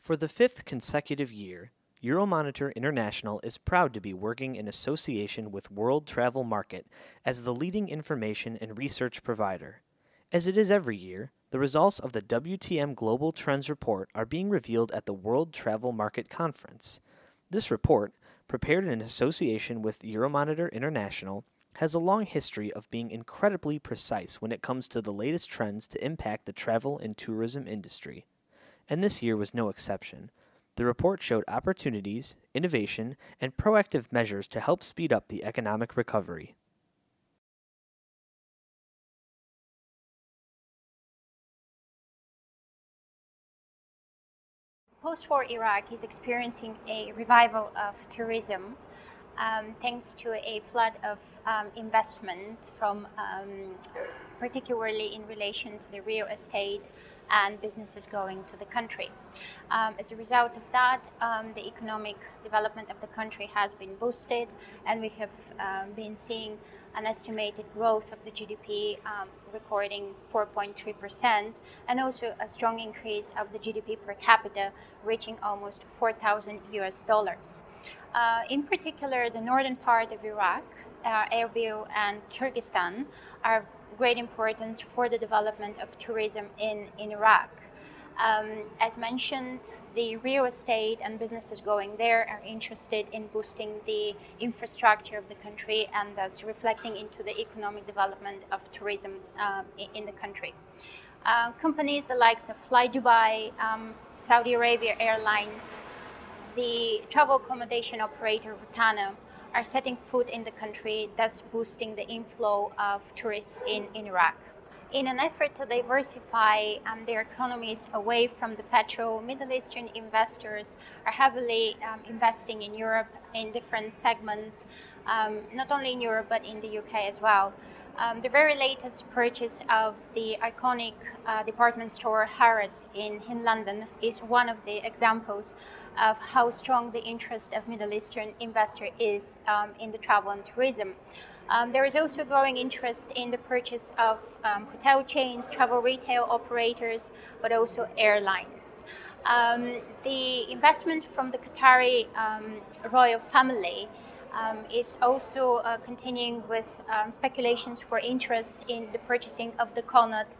For the fifth consecutive year, Euromonitor International is proud to be working in association with World Travel Market as the leading information and research provider. As it is every year, the results of the WTM Global Trends Report are being revealed at the World Travel Market Conference. This report, prepared in association with Euromonitor International, has a long history of being incredibly precise when it comes to the latest trends to impact the travel and tourism industry. And this year was no exception. The report showed opportunities, innovation, and proactive measures to help speed up the economic recovery. Post-war Iraq is experiencing a revival of tourism thanks to a flood of investment from particularly in relation to the real estate and businesses going to the country. As a result of that, the economic development of the country has been boosted, and we have been seeing an estimated growth of the GDP recording 4.3%, and also a strong increase of the GDP per capita reaching almost $4,000. In particular, the northern part of Iraq, Erbil and Kyrgyzstan are great importance for the development of tourism in Iraq. As mentioned, the real estate and businesses going there are interested in boosting the infrastructure of the country and thus reflecting into the economic development of tourism in the country. Companies the likes of Fly Dubai, Saudi Arabia Airlines, the travel accommodation operator Rutana are setting foot in the country, thus boosting the inflow of tourists in Iraq. In an effort to diversify their economies away from the petrol, Middle Eastern investors are heavily investing in Europe in different segments, not only in Europe but in the UK as well. The very latest purchase of the iconic department store Harrods in London is one of the examples of how strong the interest of Middle Eastern investor is in the travel and tourism. There is also growing interest in the purchase of hotel chains, travel retail operators, but also airlines. The investment from the Qatari royal family is also continuing with speculations for interest in the purchasing of the Connaught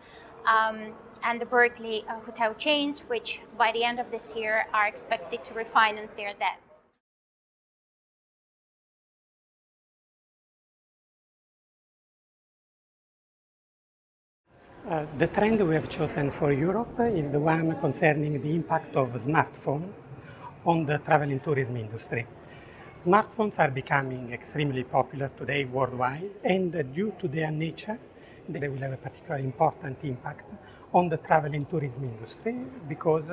and the Berkeley hotel chains, which by the end of this year are expected to refinance their debts. The trend we have chosen for Europe is the one concerning the impact of smartphone on the travel and tourism industry. Smartphones are becoming extremely popular today worldwide, and due to their nature, they will have a particularly important impact on the travel and tourism industry because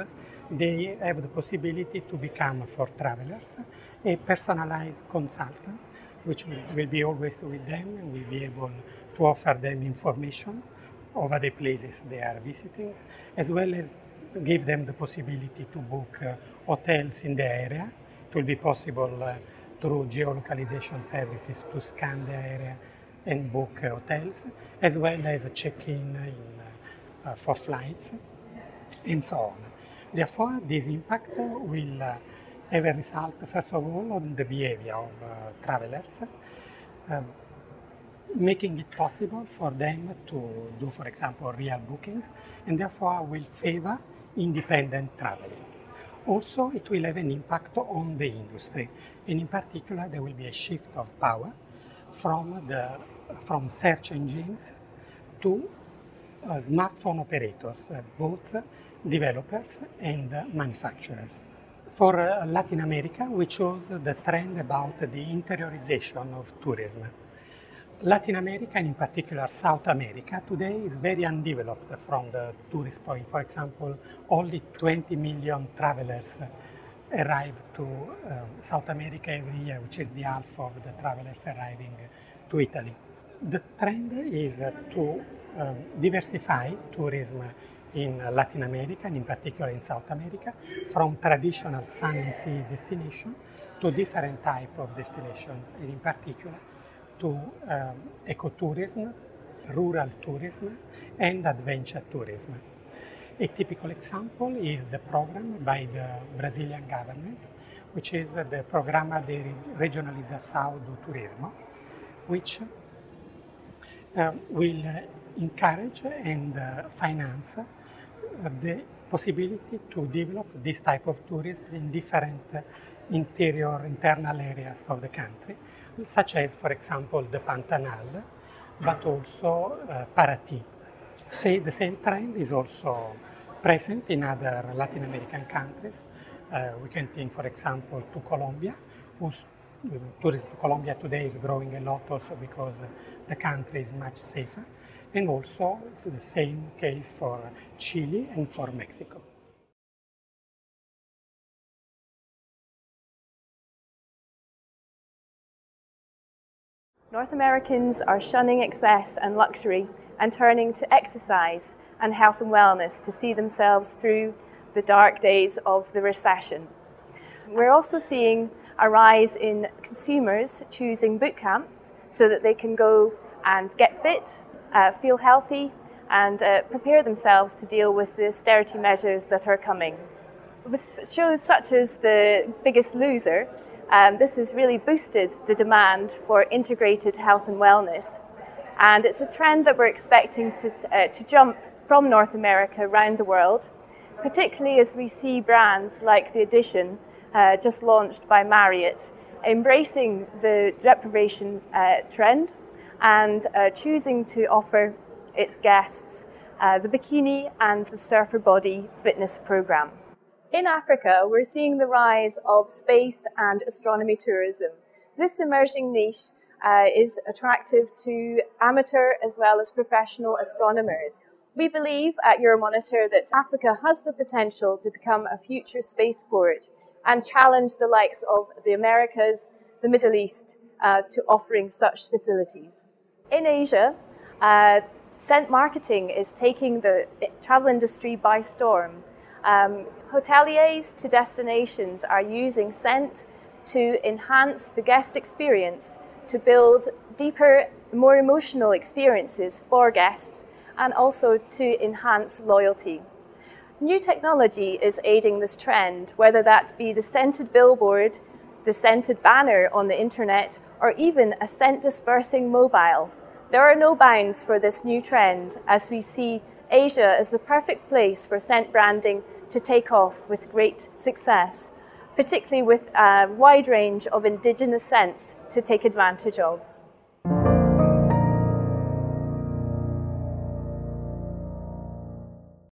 they have the possibility to become, for travelers, a personalized consultant, which will be always with them and will be able to offer them information over the places they are visiting, as well as give them the possibility to book hotels in the area. It will be possible through geolocalization services to scan the area and book hotels, as well as check-in for flights, and so on. Therefore, this impact will have a result, first of all, on the behavior of travelers, making it possible for them to do, for example, real bookings, and therefore will favor independent traveling. Also, it will have an impact on the industry, and in particular, there will be a shift of power from search engines to smartphone operators, both developers and manufacturers. For Latin America, we chose the trend about the interiorization of tourism. Latin America, and in particular South America, today is very undeveloped from the tourist point. For example, only 20 million travelers arrive to South America every year, which is the half of the travelers arriving to Italy. The trend is to diversify tourism in Latin America, and in particular in South America, from traditional sun and sea destination to different type of destinations, and in particular to ecotourism, rural tourism, and adventure tourism. A typical example is the program by the Brazilian government, which is the Programa de Regionalização do Turismo, which will encourage and finance the possibility to develop this type of tourism in different internal areas of the country, such as, for example, the Pantanal, but also Paraty. The same trend is also present in other Latin American countries. We can think, for example, to Colombia, whose tourism to Colombia today is growing a lot also because the country is much safer. And also, it's the same case for Chile and for Mexico. North Americans are shunning excess and luxury and turning to exercise and health and wellness to see themselves through the dark days of the recession. We're also seeing a rise in consumers choosing boot camps so that they can go and get fit, feel healthy, and prepare themselves to deal with the austerity measures that are coming. With shows such as The Biggest Loser, this has really boosted the demand for integrated health and wellness. And it's a trend that we're expecting to jump from North America around the world, particularly as we see brands like The Edition, just launched by Marriott, embracing the deprivation trend and choosing to offer its guests the bikini and the surfer body fitness program. In Africa, we're seeing the rise of space and astronomy tourism. This emerging niche is attractive to amateur as well as professional astronomers. We believe at Euromonitor that Africa has the potential to become a future spaceport and challenge the likes of the Americas, the Middle East, to offering such facilities. In Asia, scent marketing is taking the travel industry by storm. Hoteliers to destinations are using scent to enhance the guest experience, to build deeper, more emotional experiences for guests, and also to enhance loyalty. New technology is aiding this trend, whether that be the scented billboard, the scented banner on the internet, or even a scent dispersing mobile. There are no bounds for this new trend, as we see Asia as the perfect place for scent branding to take off with great success, particularly with a wide range of indigenous scents to take advantage of.